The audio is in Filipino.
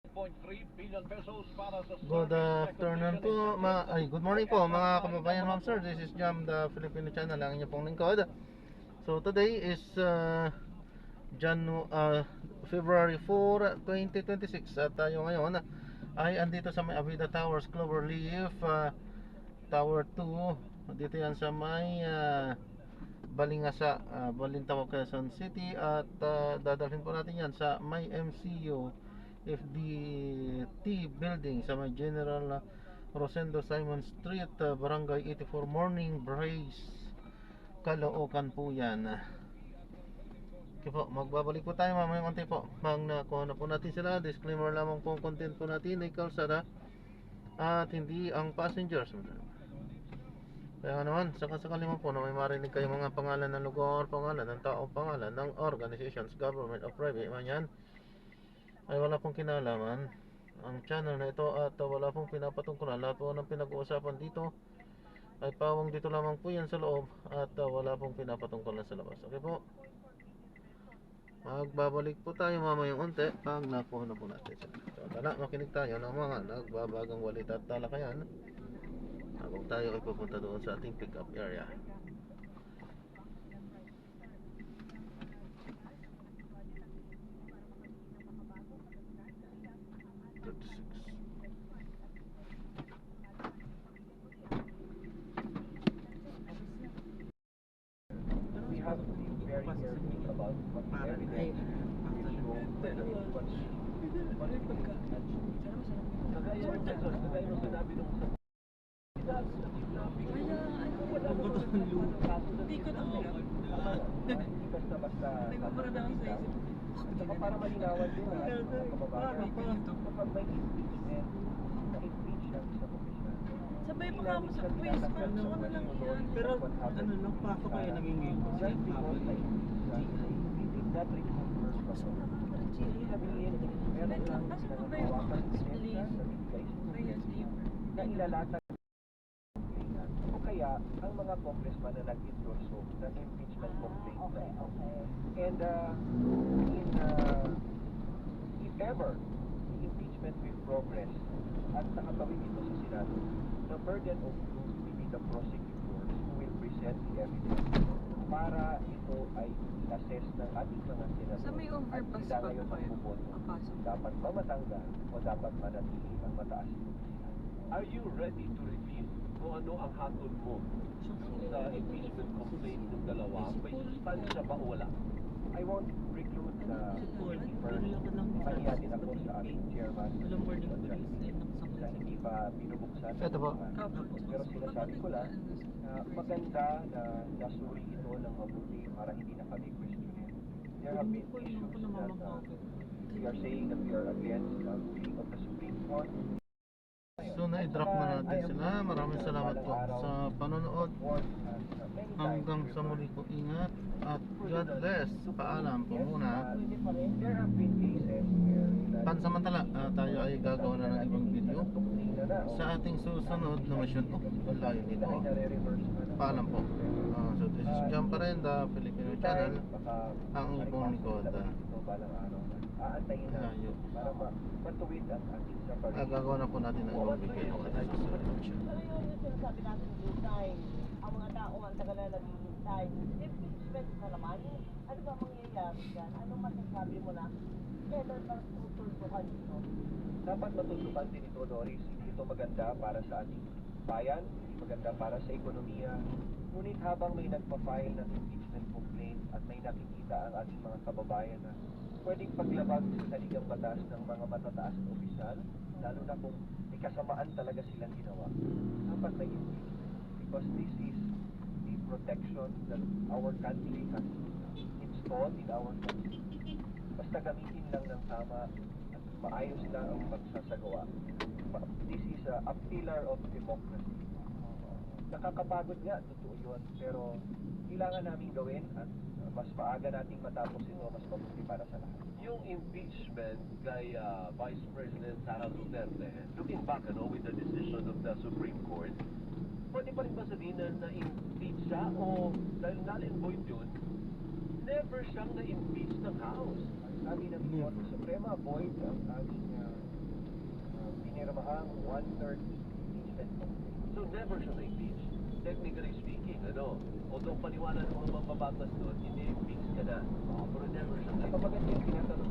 Good afternoon po, good morning po mga kababayan, ma'am sir. This is Jam, the Filipino channel, ang inyong pong lingkod. So today is February 4, 2026 at tayo ngayon ay andito sa may Avida Towers, Cloverleaf, Tower 2. Dito yan sa may Balingasa, Balintawak, Quezon City. At dadalhin po natin yan sa may MCU FDT building sa may General Rosendo Simon Street, Barangay 84, Morning Brace, Caloocan po yan. Okay po, magbabalik po tayo mamaya konti po. Pag nakuha na po natin sila, disclaimer lamang po ang content po natin ay kalsada at hindi ang passengers. Kaya naman, sakasakali mo po na may marinig kayo mga pangalan ng lugar, pangalan ng tao, pangalan ng organizations, government o private man yan, ay wala pong kinalaman ang channel na ito at wala pong pinapatungkulan. Lahat po ng pinag-uusapan dito ay pawang dito lamang po yan sa loob at wala pong pinapatungkulan sa labas. Okay po, magbabalik po tayo mamayang unti pag nakuha na po natin sila. So tala, makinig tayo ng mga nagbabagang walita at talakayan habang tayo ay pupunta doon sa ating pick up area. Para malinawan din na kababayan kapag may impeachment na impeach ang isang opisyal. Sabay pa kamo sa quiz, ano lang yan. Pero ano lang, pasok kayo naging Just because na we did not remove her from hindi sabihin meron lang pinangawakan na ilalatan o kaya ang mga congressman na nag-endorso ng impeachment complaint na ito. And if ever the impeachment will progress at nakagawin ito sa Senado, the burden of proof will be the prosecutors who will present the evidence para ito ay assess ng ating mga senador. Sa may overpass at pa ngayon po ang kayo buboto, papasok. dapat ba matanggal o dapat manatili ang mataas na opisyal. Are you ready to reveal kung ano ang hatol mo sa impeachment complaint ng dalawa? May sustansya ba o wala? I won't preclude the paniyatin ako sa ating chairman na hindi pa binubuksan. Ito po. Pero sinasabi ko lang na maganda na nasuri ito ng mabuti para hindi na kami questionin. There have been issues that we are saying that we are against the ruling of the Supreme Court. So na-drop na natin sila. Maraming salamat po sa panonood. Hanggang sa muli po, ingat at God bless. Paalam po muna. There have been cases where Pansamantala, tayo ay gagawa na ng ibang video sa ating susunod na mission. Layo dito. Paalam po. So this is Jam pa rin, the Filipino channel. Ang ipong likod. aantayin na para matuwid ang ating safari. Gagawa na po natin ng ibang video at sa susunod na mission. Sabi natin full time, ang mga tao ang tagal na naghihintay. Impeachment na naman, ano ba mangyayari dyan? Anong masasabi mo na kailan ba tutuldukan ito? Dapat matuldukan din ito, Doris. Hindi ito maganda para sa ating bayan, hindi maganda para sa ekonomiya. Ngunit habang may nagpa-file ng impeachment complaint at may nakikita ang ating mga kababayan na pwedeng paglabag sa saligang batas ng mga matataas na opisyal, lalo na kung may kasamaan talaga silang ginawa, dapat may impeach. Because this is the protection that our country has installed in our constitution. Basta gamitin lang ng tama at maayos lang ang magsasagawa. This is a pillar of democracy. Nakakapagod nga, totoo yun, pero kailangan namin gawin at mas maaga nating matapos ito, mas mabuti para sa lahat. Yung impeachment kay Vice President Sara Duterte, looking back with the decision of the Supreme Court, pwede pa rin ba sabihin na na-impeach siya o dahil null-and-void yun, never siyang na-impeach ng House? Sabi ng Korte Suprema, void ang aming ang 1/3 impeachment complaint. So never siya na-impeach. Technically speaking, although paniwala ng mga mambabatas doon, ini-impeach ka na. Pero never siya Kapag na-impeach. yung tinatanong